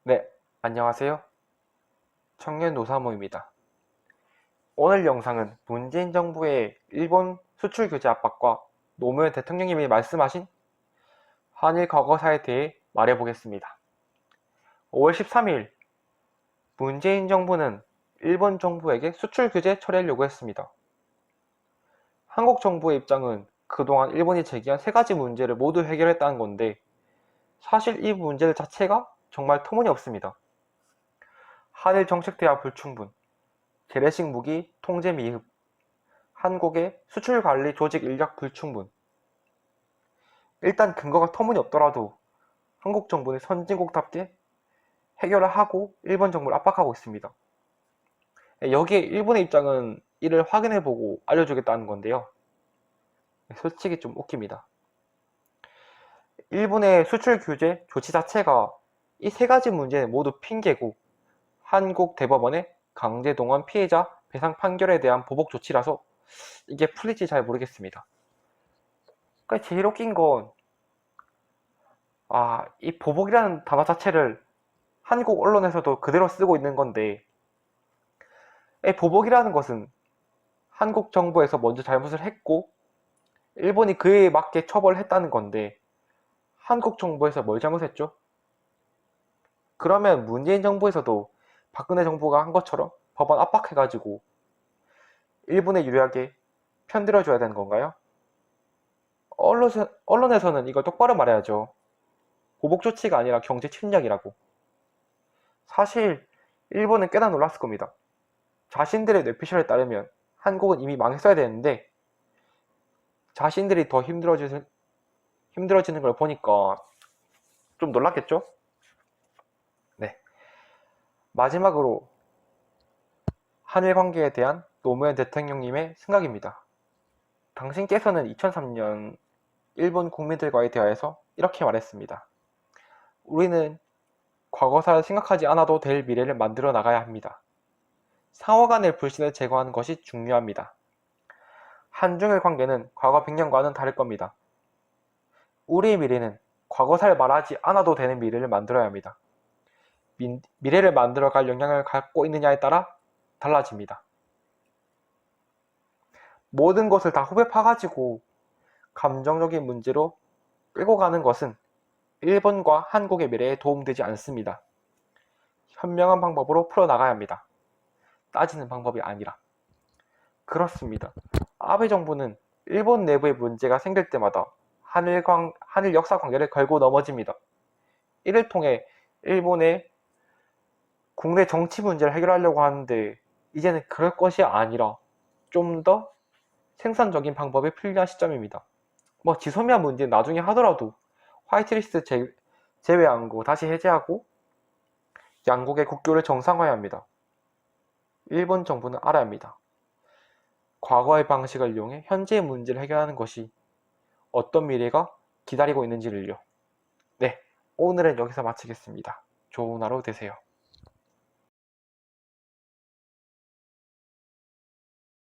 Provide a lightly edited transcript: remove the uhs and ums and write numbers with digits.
네, 안녕하세요. 청년 노사모입니다. 오늘 영상은 문재인 정부의 일본 수출 규제 압박과 노무현 대통령님이 말씀하신 한일 과거사에 대해 말해보겠습니다. 5월 13일 문재인 정부는 일본 정부에게 수출 규제 철회를 요구했습니다. 한국 정부의 입장은 그동안 일본이 제기한 세 가지 문제를 모두 해결했다는 건데 사실 이 문제들 자체가 정말 터무니없습니다. 한일 정책 대화 불충분, 재래식 무기 통제 미흡, 한국의 수출관리 조직 인력 불충분. 일단 근거가 터무니없더라도 한국 정부는 선진국답게 해결을 하고 일본 정부를 압박하고 있습니다. 여기에 일본의 입장은 이를 확인해보고 알려주겠다는 건데요. 솔직히 좀 웃깁니다. 일본의 수출 규제 조치 자체가 이 세 가지 문제는 모두 핑계고 한국 대법원의 강제동원 피해자 배상 판결에 대한 보복 조치라서 이게 풀릴지 잘 모르겠습니다. 그러니까 제일 웃긴 건 이 보복이라는 단어 자체를 한국 언론에서도 그대로 쓰고 있는 건데 보복이라는 것은 한국 정부에서 먼저 잘못을 했고 일본이 그에 맞게 처벌을 했다는 건데 한국 정부에서 뭘 잘못했죠? 그러면 문재인 정부에서도 박근혜 정부가 한 것처럼 법원 압박해가지고 일본에 유리하게 편들어줘야 되는 건가요? 언론에서는 이걸 똑바로 말해야죠. 보복 조치가 아니라 경제 침략이라고. 사실 일본은 꽤나 놀랐을 겁니다. 자신들의 뇌피셜에 따르면 한국은 이미 망했어야 되는데 자신들이 더 힘들어지는 걸 보니까 좀 놀랐겠죠? 네. 마지막으로 한일 관계에 대한 노무현 대통령님의 생각입니다. 당신께서는 2003년 일본 국민들과의 대화에서 이렇게 말했습니다. 우리는 과거사를 생각하지 않아도 될 미래를 만들어 나가야 합니다. 상호 간의 불신을 제거하는 것이 중요합니다. 한중일 관계는 과거 100년과는 다를 겁니다. 우리의 미래는 과거사를 말하지 않아도 되는 미래를 만들어야 합니다. 미래를 만들어갈 역량을 갖고 있느냐에 따라 달라집니다. 모든 것을 다 후벼 파가지고 감정적인 문제로 끌고 가는 것은 일본과 한국의 미래에 도움되지 않습니다. 현명한 방법으로 풀어나가야 합니다. 따지는 방법이 아니라. 그렇습니다. 아베 정부는 일본 내부의 문제가 생길 때마다 한일 역사 관계를 걸고 넘어집니다. 이를 통해 일본의 국내 정치 문제를 해결하려고 하는데 이제는 그럴 것이 아니라 좀 더 생산적인 방법이 필요한 시점입니다. 지소미아 문제는 나중에 하더라도 화이트리스트 제외한 거 다시 해제하고 양국의 국교를 정상화해야 합니다. 일본 정부는 알아야 합니다. 과거의 방식을 이용해 현재의 문제를 해결하는 것이 어떤 미래가 기다리고 있는지를요. 네, 오늘은 여기서 마치겠습니다. 좋은 하루 되세요.